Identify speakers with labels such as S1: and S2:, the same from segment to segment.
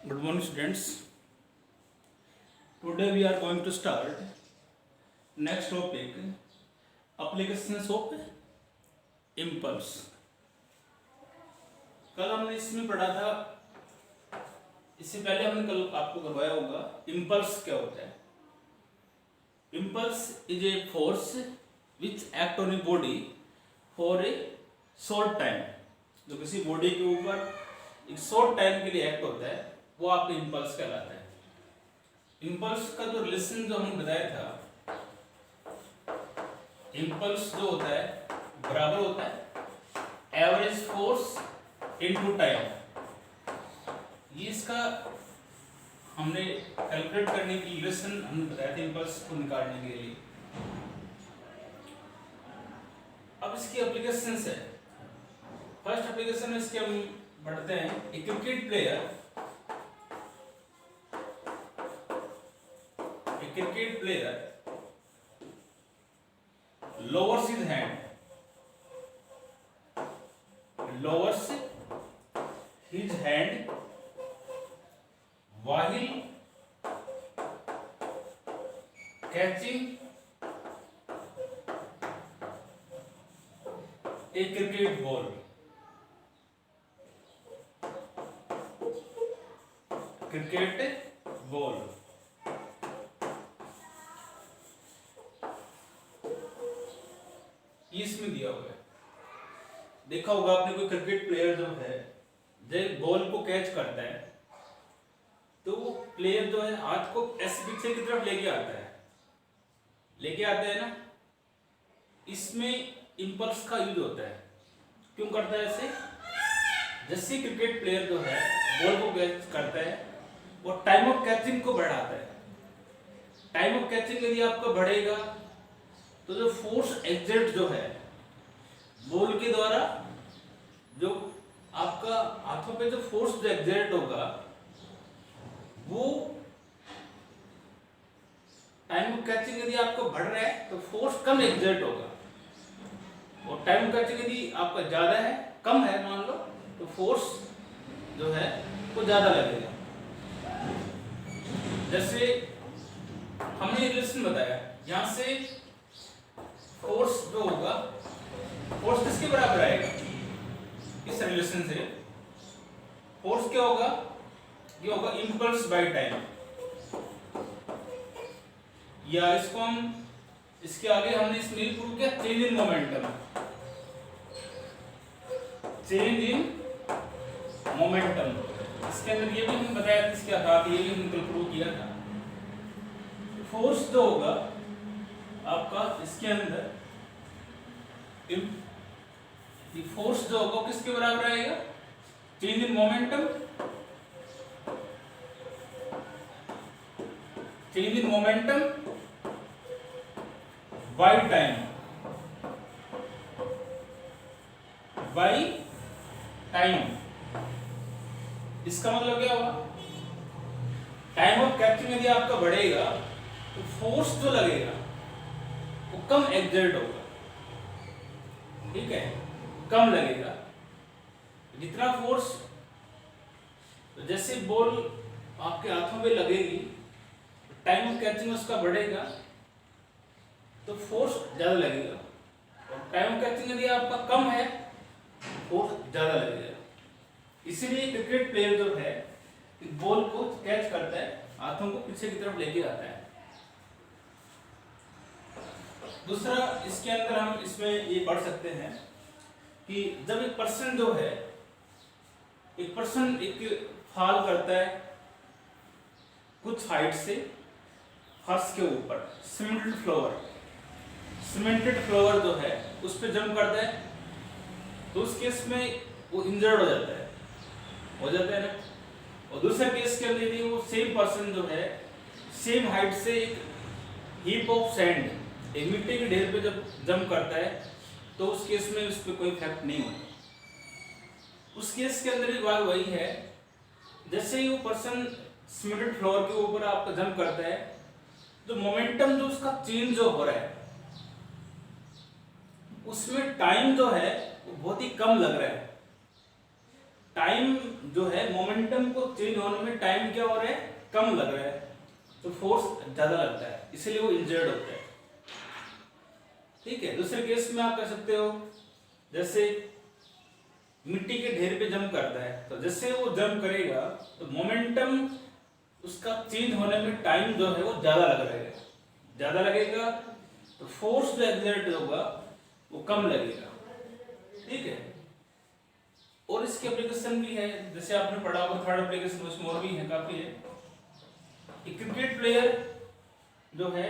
S1: Good morning, students. Today we are going to start next topic, applications of impulse. कल हमने इसमें पढ़ा था, इससे पहले हमने कल आपको करवाया होगा impulse क्या होता है. Impulse is a force which act on a body for a short time. जो किसी बॉडी के ऊपर एक शॉर्ट टाइम के लिए एक्ट होता है वो आपका इम्पल्स कहलाता है. इम्पल्स का जो रिलेशन जो हमने बताया था, इम्पल्स जो होता है बराबर होता है एवरेज फोर्स इनटू टाइम. ये इसका हमने कैलकुलेट करने की रिलेशन हमने बताया था इम्पल्स को निकालने के लिए. अब इसकी एप्लीकेशंस है. फर्स्ट एप्लीकेशन में इसके हम बढ़ते हैं. एक cricket player lowers his hand while catching a cricket ball. इसमें दिया हुआ है. देखा होगा आपने कोई क्रिकेट प्लेयर जो है जब बॉल को कैच करता है तो वो प्लेयर जो है हाथ को ऐसे पीछे की तरफ लेके आता है ना. इसमें इंपल्स का यूज होता है. क्यों करता है ऐसे? जैसे क्रिकेट प्लेयर जो है बॉल को कैच करता है वो टाइम ऑफ कैचिंग को बढ़ाता है. टाइम ऑफ कैचिंग यदि आपका बढ़ेगा तो जो फोर्स एग्जर्ट जो है बॉल के द्वारा, जो आपका हाथों पे जो फोर्स जो एग्जर्ट होगा वो टाइम ऑफ कैचिंग यदि आपको बढ़ रहा है तो फोर्स कम एग्जर्ट होगा. और टाइम ऑफ कैचिंग यदि आपका ज्यादा है, कम है मान लो, तो फोर्स जो है वो ज्यादा लगेगा. जैसे हमने रिलेशन बताया, यहां से फोर्स जो होगा, फोर्स किसके बराबर आएगा? इस रिलेशन से फोर्स क्या होगा? ये होगा इंपल्स बाय टाइम. या इसको हम इसके आगे हमने इसमें प्रूव किया चेंज इन मोमेंटम. इसके अंदर ये भी हमने बताया था, इसके आधार ये भी हमने प्रूव किया था. फोर्स जो होगा आपका इसके अंदर, ये फोर्स जो होगा किसके बराबर आएगा? Change in momentum by time. इसका मतलब क्या हुआ? टाइम ऑफ कैचिंग यदि आपका बढ़ेगा तो फोर्स जो लगेगा वो कम एग्जर्ट होगा. ठीक है, कम लगेगा. जितना फोर्स, तो जैसे बॉल आपके हाथों पे लगेगी टाइम ऑफ कैचिंग उसका बढ़ेगा तो फोर्स ज्यादा लगेगा. और टाइम ऑफ कैचिंग यदि आपका कम है फोर्स ज्यादा लगेगा. इसीलिए क्रिकेट प्लेयर जो है बॉल को कैच करता है, हाथों को पीछे की तरफ लेके आता है. दूसरा इसके अंदर हम इसमें ये पढ़ सकते हैं कि जब एक पर्सन जो है, एक फॉल करता है कुछ हाइट से फर्श के ऊपर, सीमेंटेड फ्लोर जो है उस पर जंप करता है, तो उस केस में वो इंजर्ड हो जाता है ना. और दूसरे केस के अंदर यदि वो सेम पर्सन जो है सेम हाइट से एक हीप ऑफ सैंड, एक मिट्टी के ढेर पे जब जंप करता है तो उस केस में उस पर कोई इफेक्ट नहीं होता. उस केस के अंदर भी बात वही है. जैसे ही वो पर्सन सीमेंटेड फ्लोर के ऊपर आपका जंप करता है तो मोमेंटम जो उसका चेंज जो हो रहा है उसमें टाइम जो है वो बहुत ही कम लग रहा है. टाइम जो है मोमेंटम को चेंज होने में टाइम क्या हो रहा है, कम लग रहा है, तो फोर्स ज्यादा लगता है, इसलिए वो इंजर्ड होता है। ठीक है। दूसरे केस में आप कह सकते हो, जैसे मिट्टी के ढेर पे जंप करता है, तो जैसे वो जंप करेगा तो मोमेंटम उसका चेंज होने में टाइम जो है वो ज्यादा लग रहा है, ज्यादा लगेगा तो फोर्स जो एक्सर्ट होगा वो कम लगेगा। ठीक है। और इसकी एप्लीकेशन भी है, जैसे आपने पढ़ा होगा थर्ड एप्लीकेशन, उसमें और भी है, काफी है। एक क्रिकेट प्लेयर जो है,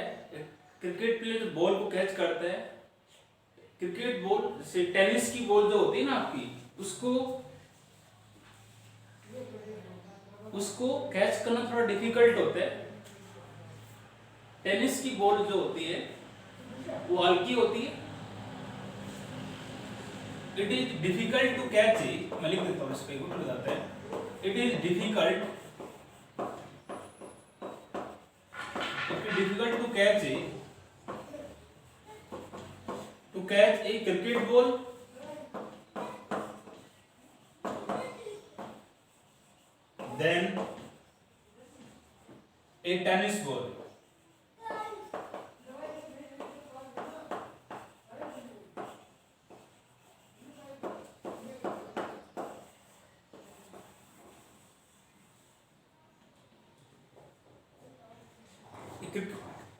S1: क्रिकेट प्लेयर बॉल को कैच करता है, क्रिकेट बॉल जैसे टेनिस की बॉल जो होती है ना आपकी, उसको कैच करना थोड़ा डिफिकल्ट होता है। टेनिस की बॉल जो होती है वो हल्की होती है, it is difficult to catch it, मैं लिख देता हूँ इस पे, उठ जाता है, it is difficult to catch a cricket ball than a tennis ball.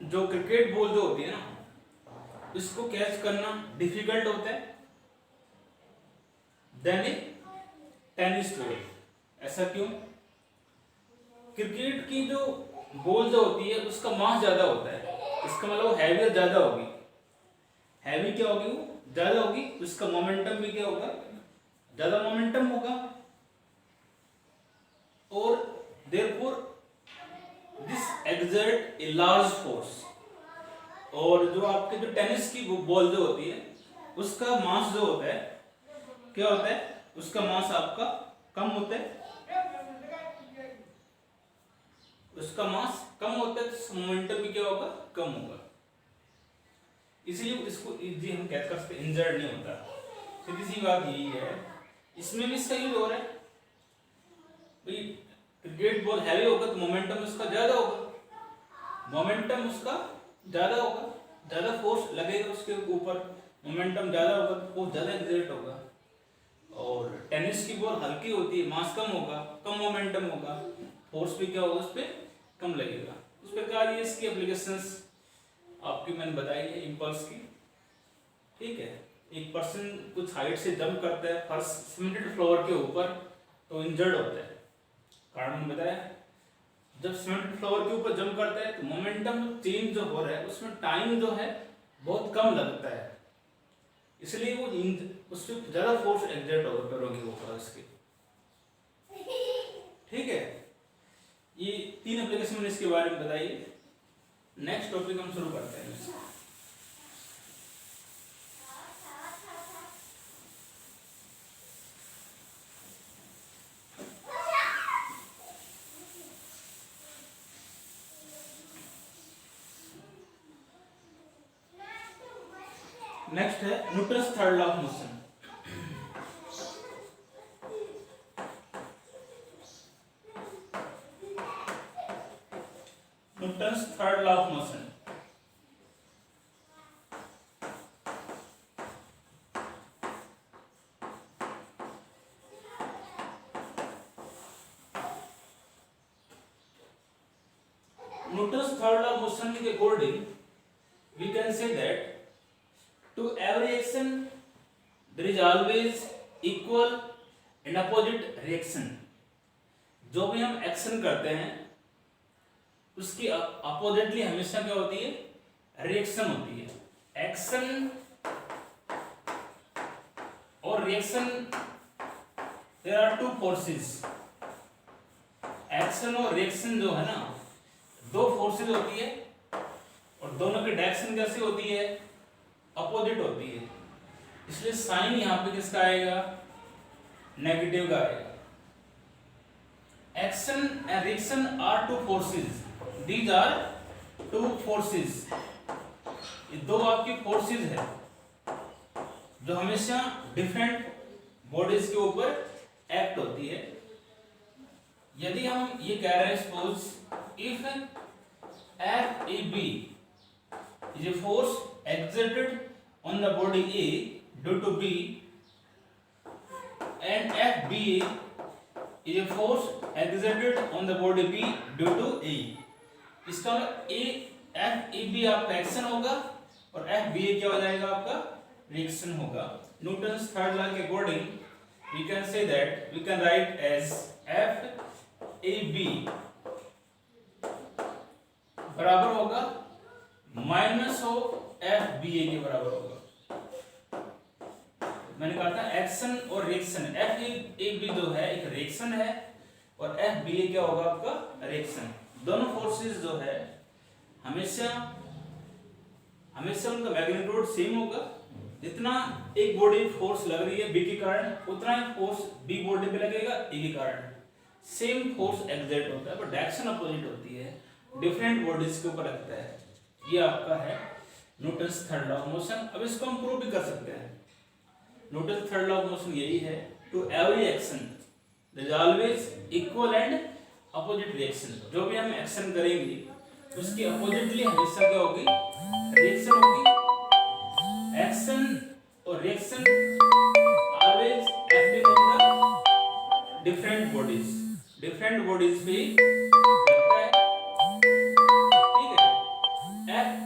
S1: जो क्रिकेट बॉल जो होती है ना, इसको कैच करना डिफिकल्ट होता है देन ए टेनिस बॉल। ऐसा क्यों? क्रिकेट की जो बॉल जो होती है उसका मास ज्यादा होता है, इसका मतलब हैवी ज्यादा होगी, हैवी क्या होगी, वो ज्यादा होगी, उसका मोमेंटम भी क्या होगा, ज्यादा मोमेंटम होगा, और therefore this exert a large force. और जो आपके जो टेनिस की बॉल जो होती है उसका मास जो होता है क्या होता है, उसका मास आपका कम होता है, उसका मास कम होता है, तो मोमेंटम भी क्या होगा, कम होगा, इसलिए इसको इजी हम कैच कर सकते, इंजर्ड नहीं होता। सीधी सी बात यही है, इसमें भी इसका यूज हो रहा है भाई, क्रिकेट बॉल हैवी होगा तो मोमेंटम उसका ज्यादा होगा, मोमेंटम उसका ज्यादा होगा, ज्यादा फोर्स लगेगा उसके ऊपर, मोमेंटम ज्यादा होगा तो फोर्स ज्यादा एक्सर्ट होगा। और टेनिस की बॉल हल्की होती है, मास कम होगा, कम मोमेंटम होगा, फोर्स भी क्या होगा उस पर कम लगेगा। इस प्रकार ये इसकी एप्लीकेशंस आपकी मैंने बताई है इम्पल्स की। ठीक है। एक पर्सन कुछ हाइट से जंप करता है फर्श सीमेंटेड फ्लोर के ऊपर तो इंजर्ड होता है, कारण बताया, जब सीमेंटेड फ्लोर के ऊपर जंप करता है तो मोमेंटम चेंज जो हो रहा है उसमें टाइम जो है बहुत कम लगता है, इसलिए वो उससे ज्यादा फोर्स एक्सर्ट होगा पैरों के ऊपर उसके। ठीक है। ये 3 एप्लीकेशन मैंने इसके बारे में बताई। नेक्स्ट टॉपिक हम शुरू करते हैं। नेक्स्ट है Newton's third law of motion. Newton's third law of motion. Newton's third law of motion is according, we can say that to every action there is always equal and opposite reaction। जो भी हम action करते हैं उसकी oppositely हमेशा क्या होती है, रिएक्शन होती है। एक्शन और reaction, there are two forces. Action और रिएक्शन जो है ना, दो फोर्सेस होती है और दोनों की डायरेक्शन कैसी होती है, अपोजिट होती है, इसलिए साइन यहां पे किसका आएगा, नेगेटिव का आएगा। Action and reaction are two forces, these are two forces. ये दो आपकी फोर्सेस है जो हमेशा डिफरेंट बॉडीज के ऊपर एक्ट होती यदि हम ये कह रहे हैं suppose if F A B is a force exerted on the body A due to B and FBA is a force exerted on the body B due to A. इसका FAB आपका action होगा और FBA क्या हो जाएगा आपका reaction होगा. Newton's third law के according we can say that we can write as FAB बराबर होगा माइनस ऑफ FBA के बराबर होगा. मैंने कहा था एक्शन और रिएक्शन. FAB जो है एक रिएक्शन है और FBA क्या होगा आपका रिएक्शन. दोनों फोर्सेस जो है हमेशा उनका मैग्नीट्यूड सेम होगा. जितना एक बॉडी फोर्स लग रही है B के कारण उतना ही फोर्स B बॉडी पे लगेगा A के कारण. सेम फोर्स एक्सर्ट होता है पर डायरेक्शन अपोजिट होती है, डिफरेंट बॉडीज के ऊपर लगता है. ये आपका है Newton's third law of motion. अब इसको हम प्रूव भी कर सकते हैं. Newton's third law of motion यही है, to every action there is always equal and opposite reaction. जो भी हम एक्शन करेंगे उसकी अपोजिटली हमेशा क्या होगी रिएक्शन होगी. एक्शन और reaction always acting on the different bodies पे लगता है.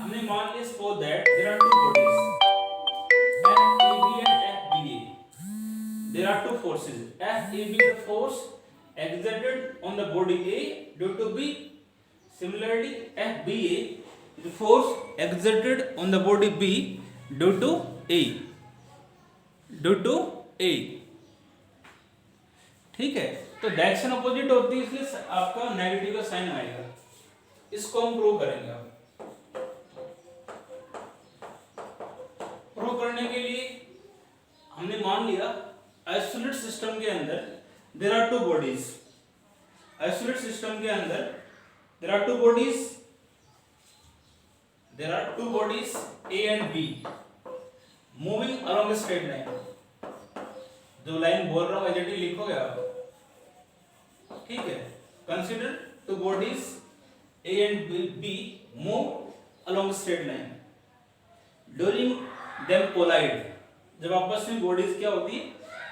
S1: हमने मान लिया suppose that there are two bodies FAB and FBA. There are two forces. FAB the force exerted on the body A due to B. Similarly, FBA the force exerted on the body B due to A. ठीक है. तो direction opposite होती है इसलिए आपका negative का sign आएगा. इसको हम प्रूव करेंगे. अब प्रूव करने के लिए हमने मान लिया आइसोलेट सिस्टम के अंदर there are two bodies. Isolate system के अंदर there are two bodies A and B moving along a straight line. जो लाइन बोल रहा हूं एग्जैक्टली लिखोगे आप. ठीक है. Consider two bodies A and B move along straight line. During them collide. जब आपस में बॉडीज क्या होती है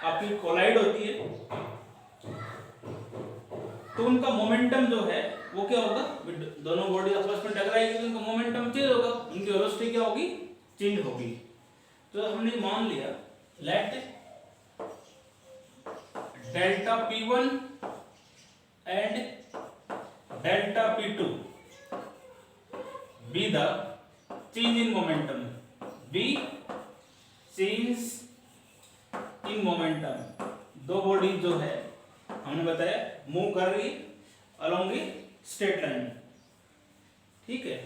S1: आपकी कोलाइड होती है तो उनका मोमेंटम जो है वो क्या होगा. दोनों बॉडी आपस में टकराएगी तो उनका मोमेंटम चेंज होगा, उनकी वेलोसिटी क्या होगी चेंज होगी. तो हमने मान लिया let delta P1 and delta P2 be the change in momentum. B change in momentum. दो बॉडी जो है हमने बताया मूव कर रही अलोंग ए स्ट्रेट लाइन. ठीक है.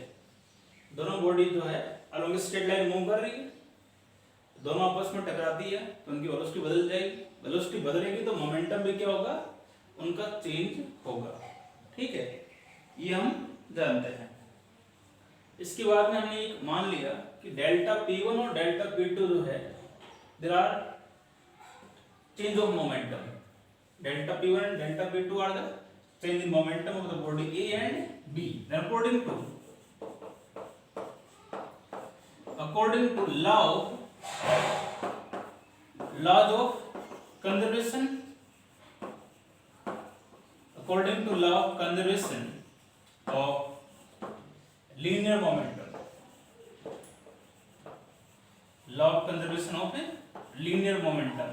S1: दोनों बॉडी जो है along a straight line move कर रही है. दोनों आपस में टकराती है तो उनकी वेलोसिटी बदल जाएगी. वेलोसिटी बदलेगी तो मोमेंटम भी क्या होगा उनका चेंज होगा. ठीक है. ये हम जानते हैं. इसके बाद में हमने एक मान लिया कि डेल्टा P1 और डेल्टा P2 जो है there are change of momentum. Delta P1 and delta P2 are the change in momentum of the body A and B. Then according to laws of conservation of linear momentum. Law of conservation of linear momentum.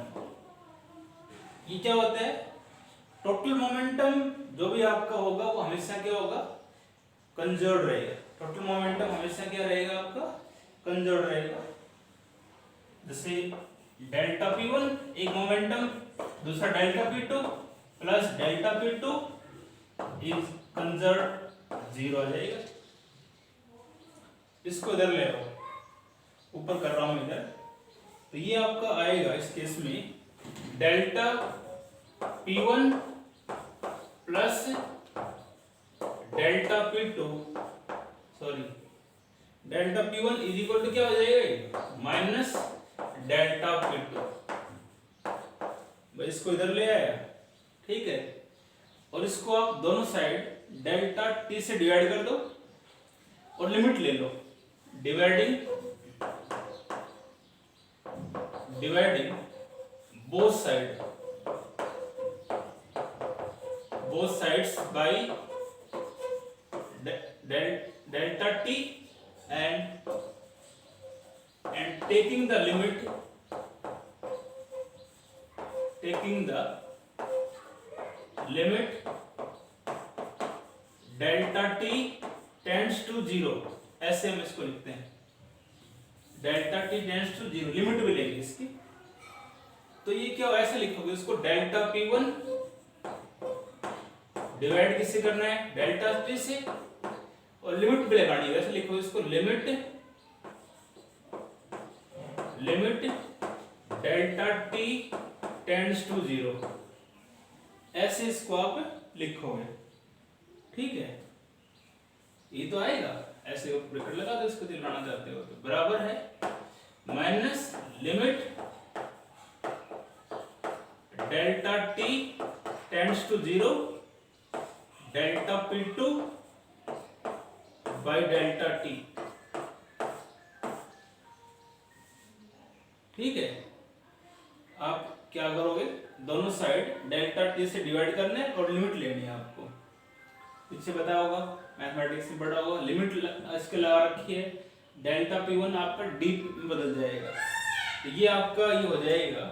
S1: ये क्या होता है total momentum जो भी आपका होगा वो हमेशा क्या होगा कंजर्व रहेगा. टोटल मोमेंटम हमेशा क्या रहेगा आपका कंजर्व रहेगा. जैसे डेल्टा P1 एक मोमेंटम, दूसरा delta P2 plus delta P2 is conserve 0 आ जाएगा. इसको इधर ले आओ, ऊपर कर रहा हूं इधर. तो ये आपका आएगा इस केस में delta P1 plus delta P2 delta P1 is equal to क्या हो जाएगा माइनस डेल्टा P2. भाई इसको इधर ले आया. ठीक है. और इसको आप दोनों साइड डेल्टा टी से डिवाइड कर दो और लिमिट ले लो। Dividing both sides by delta T and taking the limit delta T tends to zero, ऐसे हम इसको लिखते हैं, delta T tends to zero, limit भी लेंगे इसकी। तो ये क्या ऐसे लिखोगे इसको, डेल्टा पी वन डिवाइड किससे करना है, डेल्टा टी से, और लिमिट भी लगानी है, वैसे लिखो इसको, limit delta T tends to zero, ऐसे इसको आप लिखोगे। ठीक है, ये तो आएगा, ऐसे ब्रैकेट लगा दो इसको, दिलाना चाहते हो तो बराबर है minus limit delta T tends to zero delta P two by delta T. ठीक है, आप क्या करोगे, दोनों साइड डेल्टा टी से डिवाइड करना है और लिमिट लेनी है आपको। पीछे बताया होगा, मैथमेटिक्स में पढ़ा होगा, लिमिट इसके लगा रखी है, डेल्टा पी वन आपका डी में बदल जाएगा, तो ये आपका ये हो जाएगा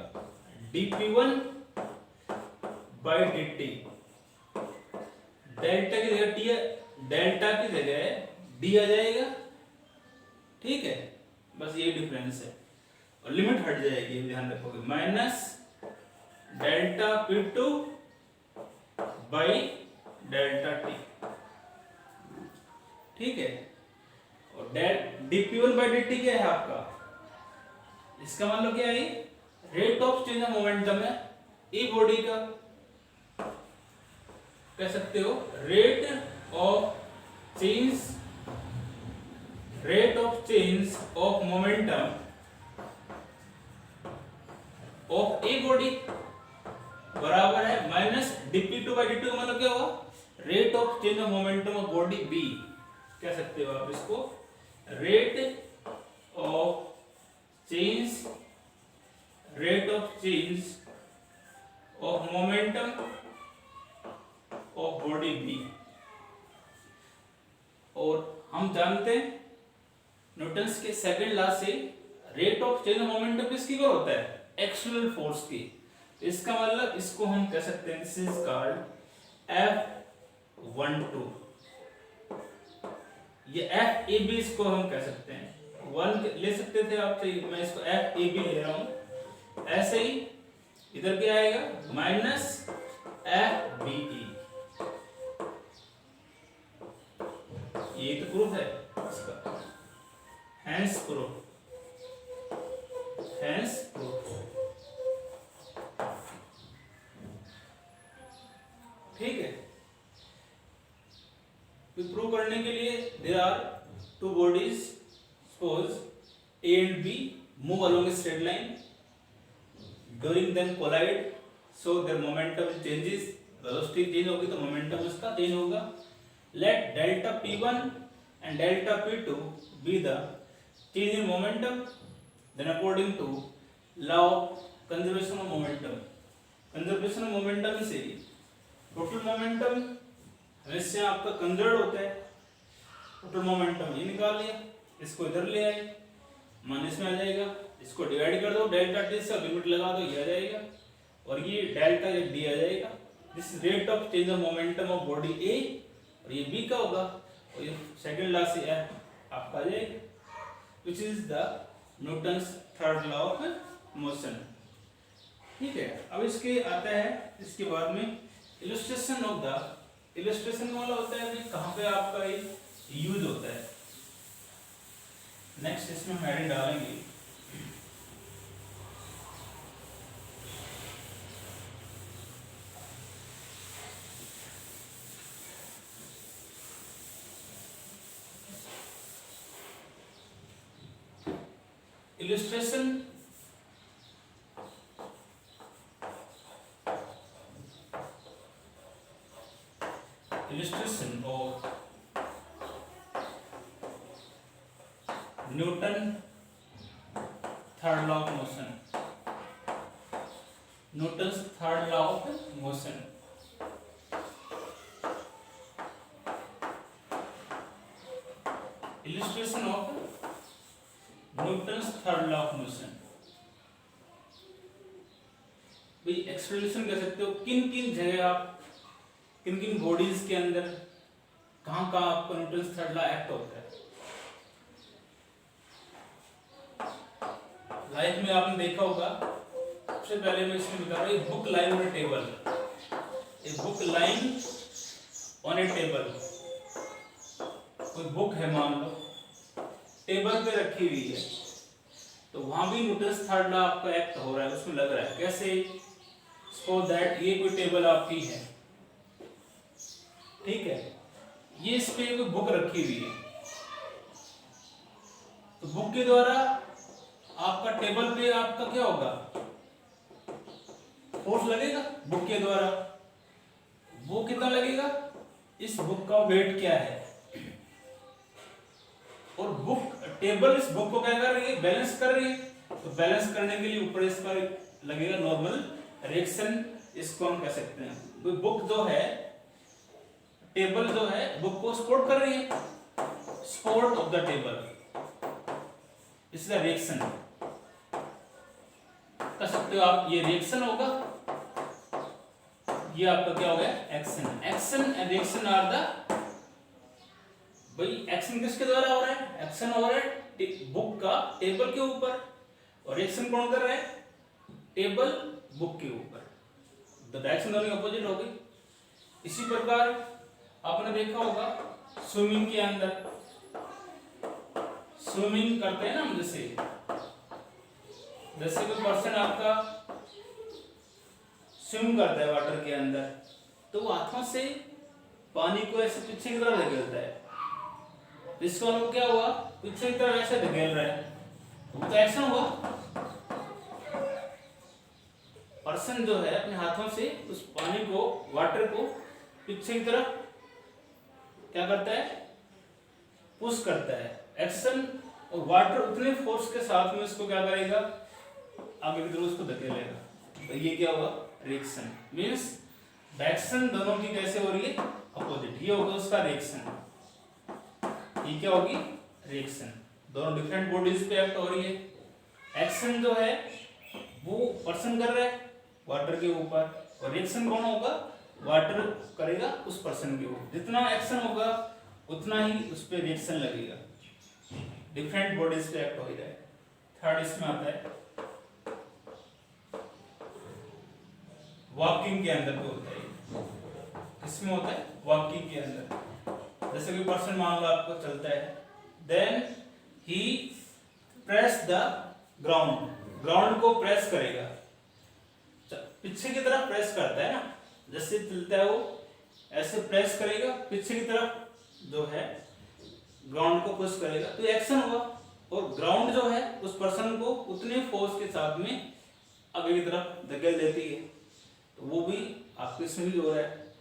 S1: D P one by D T. Delta की जगह टी, डेल्टा की जगह डी आ जाएगा। ठीक है, बस ये डिफरेंस है, और लिमिट हट जाएगी, ध्यान रखोगे, minus delta P two by delta T. ठीक है, और D P one by D T क्या है आपका, इसका मतलब क्या है, rate of change of momentum है ई बॉडी का, कह सकते हो rate of change of momentum of a body बराबर है माइनस dp2 बाई dt का मतलब क्या होगा, rate of change of momentum of body b, कह सकते हो आप इसको, rate of change of momentum of body b। और हम जानते हैं न्यूटन्स के सेकंड लॉ से rate of change of momentum किसकी पर होता है, एक्सटर्नल फोर्स की। इसका मतलब इसको हम कह सकते हैं, दिस इज कॉल्ड F12, ये FAB इसको हम कह सकते हैं, वन ले सकते थे आप, मैं इसको FAB ले रहा हूं, ऐसे ही इधर क्या आएगा माइनस FBE, ये तो प्रूफ है इसका, हैंस प्रूफ। ठीक है, प्रूव करने के लिए there are two bodies, suppose A and B move along a straight line, during them collide, so their momentum changes, velocity change होगी तो मोमेंटम उसका चेंज होगा। Let delta P1 and delta P2 be the change in momentum, then according to law of conservation of momentum से total momentum हमेशा आपका conserve होता है, total momentum ये निकाल लिया, इसको इधर ले आए, माइनस में आ जाएगा, इसको डिवाइड कर दो डेल्टा टी से, लिमिट लगा दो, ये आ जाएगा, और ये डेल्टा ये डी आ जाएगा। This rate of change of momentum of body A, और ये बी का होगा, और ये सेकंड लॉ से आपका आ जाएगा, which is the Newton's third law of motion. ठीक है, अब इसके आता है, इसके बाद में इलस्ट्रेशन ऑफ द, इलस्ट्रेशन वाला होता है कि कहाँ पे आपका ये यूज होता है। नेक्स्ट इसमें हम हेडिंग डालेंगे illustration illustration of Newton third law of motion. Newton's third law of motion. Illustration of Newton's third law of motion. भाई एक्सप्लेनेशन कर सकते हो किन किन जगह आप किन किन बॉडीज के अंदर कहाँ कहाँ आपका न्यूटन्स थर्ड लॉ एक्ट होता है। लाइफ में आपने देखा होगा, सबसे पहले मैं इसमें बता रहा हूँ, book line on A table, a book line on A table. कोई बुक है मान लो, टेबल पे रखी हुई है, तो वहां भी न्यूटन्स थर्ड लॉ आपका एक्ट हो रहा है, उसमें लग रहा है। कैसे? सपोज दैट ये कोई टेबल आपकी है, ठीक है, ये इस पे कोई बुक रखी हुई है, तो बुक के द्वारा आपका टेबल पे आपका क्या होगा? फोर्स लगेगा बुक के द्वारा। वो कितना लगेगा? इस बुक का वेट क्या है, और बुक टेबल इस बुक को क्या कर रही है? बैलेंस कर रही है। तो बैलेंस करने के लिए ऊपर इसका लगेगा नॉर्मल रिएक्शन, इसको हम कह सकते हैं। बुक जो है, टेबल जो है, बुक को सपोर्ट कर रही है, सपोर्ट ऑफ द टेबल, इस रिएक्शन कर सकते हो आप। ये रिएक्शन होगा, ये आपका क्या हो गया? Action. Action and reaction are the, भाई एक्शन किसके द्वारा हो रहा है? एक्शन हो रहा है बुक का टेबल के ऊपर, और रिएक्शन कौन कर रहा है? टेबल बुक के ऊपर। द डायरेक्शन दोनों अपोजिट हो गई। इसी प्रकार आपने देखा होगा स्विमिंग के अंदर, स्विमिंग करते हैं ना हम, जैसे कोई पर्सन आपका स्विम करता है वाटर के अंदर, तो वो हाथों से पानी को ऐसे पीछे की तरफ धकेलता है, इसका मतलब क्या हुआ? पीछे की तरफ ऐसे धकेल रहा है, वो तो एक्शन हुआ। पर्सन जो है अपने हाथों से उस पानी को, वाटर को पीछे की तरफ क्या करता है? पुश करता है, एक्शन। और वाटर उतने फोर्स के साथ में इसको क्या करेगा? आगे की तरफ उसको धकेलेगा। तो ये क्या हुआ? रिएक्शन। मींस डायरेक्शन दोनों की कैसे हो रही है? अपोजिट। ये होगा उसका रिएक्शन, ये क्या होगी? रिएक्शन। दोनों डिफरेंट बॉडीज पे एक्ट हो रही है। एक्शन जो है वो पर्सन कर रहा है वाटर के ऊपर, और रिएक्शन कौन होगा? वाटर करेगा उस पर्सन के ऊपर। जितना एक्शन होगा उतना ही उस पर रिएक्शन लगेगा। डिफरेंट बॉडीज पे एक्ट हो रहा है। थर्ड इसमें आता है वॉकिंग के अंदर भी होता है। इसमें होता है वॉकिंग के अंदर, जैसे कि पर्सन मान लो आपको चलता है, then he press the ground, ground को प्रेस करेगा, पीछे की तरफ प्रेस करता है ना, जैसे चलता है वो ऐसे प्रेस करेगा पीछे की तरफ जो है, ग्राउंड को पुश करेगा, तो एक्शन हुआ। और ग्राउंड जो है उस पर्सन को उतने फोर्स के साथ में आगे की तरफ धकेल देती है, तो वो भी आपके इसमें हो रहा है।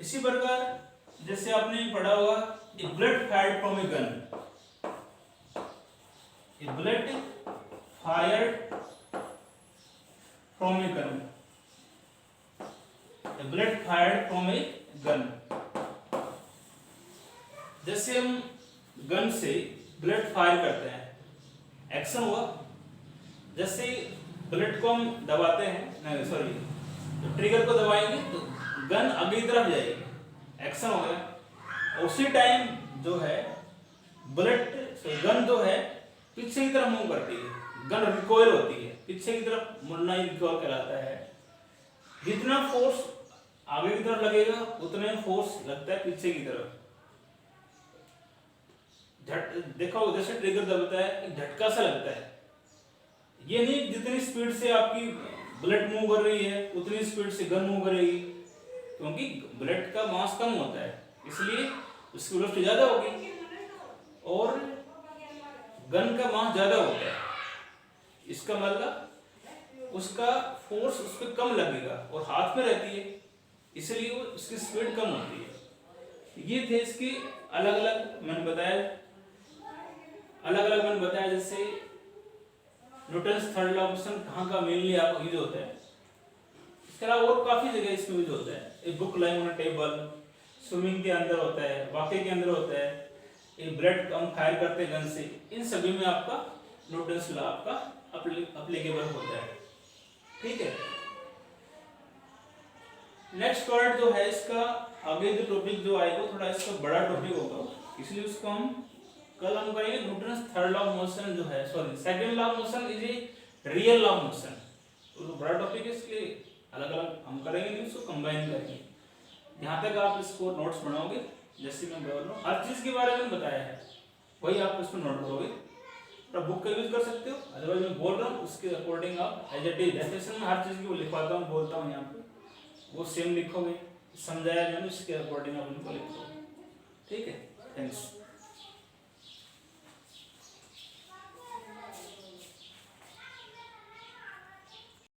S1: इसी प्रकार जैसे आपने पढ़ा होगा, a bullet fired from a gun, a bullet fired from a gun, a bullet fired from a gun. जैसे हम गन से बुलेट फायर करते हैं, एक्शन हुआ। जैसे बुलेट को हम दबाते हैं, नहीं सॉरी, तो ट्रिगर को दबाएंगे तो गन आगे की तरफ जाएगी, एक्शन हो गया। उसी टाइम जो है बुलेट गन जो है पीछे की तरफ मूव करती है, गन रिकॉइल होती है, पीछे की तरफ मुड़ना ही रिकॉइल कहलाता है। जितना फोर्स आगे की तरफ लगेगा उतने फोर्स लगता है पीछे की तरफ। देखा हो जैसे ट्रिगर दबाता है, झटका सा लगता है। ये नहीं जितनी स्पीड से आपकी बुलेट मूव कर रही है उतनी स्पीड से गन मूव करेगी, क्योंकि बुलेट का मास कम होता है, इसलिए उसकी वेलोसिटी ज्यादा होगी, और गन का मास ज्यादा होता है। इसका मतलब उसका फोर्स उस पर कम लगेगा और हाथ में रहती है, इसलिए वो उसकी स्पीड कम होती है। ये थे इसके अलग अलग मैंने बताया जैसे Newton's third law of motion कहाँ का मेनली आपको यूज होता है। इसके अलावा और काफी जगह इसमें यूज होता है। एक book lying on a table, swimming के अंदर होता है, वाकई के अंदर होता है, एक ब्रेड हम फायर करते हैं गन से, इन सभी में आपका न्यूटन्स लॉ आपका अप्लीकेबल होता है। ठीक है, नेक्स्ट पार्ट जो है इसका आगे जो टॉपिक जो आएगा थोड़ा इसका बड़ा टॉपिक होगा, इसलिए उसको हम कल हम करेंगे Newton's third law of motion जो है, sorry second law of motion is a real law of motion. तो बड़ा टॉपिक है इसलिए अलग अलग हम करेंगे नहीं, उसको कंबाइन करेंगे। यहाँ तक आप इसको नोट्स बनाओगे, जैसे मैं बोल रहा हूँ हर चीज के बारे में बताया है वही आप इसमें नोट करोगे। तो बुक का यूज कर सकते हो, अदरवाइज मैं बोल रहा हूँ उसके अकॉर्डिंग आप एज इट इज डेफिनेशन में हर चीज की वो लिखवाता हूँ, बोलता हूँ यहाँ पे, वो सेम लिखोगे, समझाया मैंने उसके अकॉर्डिंग आप उनको लिखोगे। ठीक है, थैंक्स।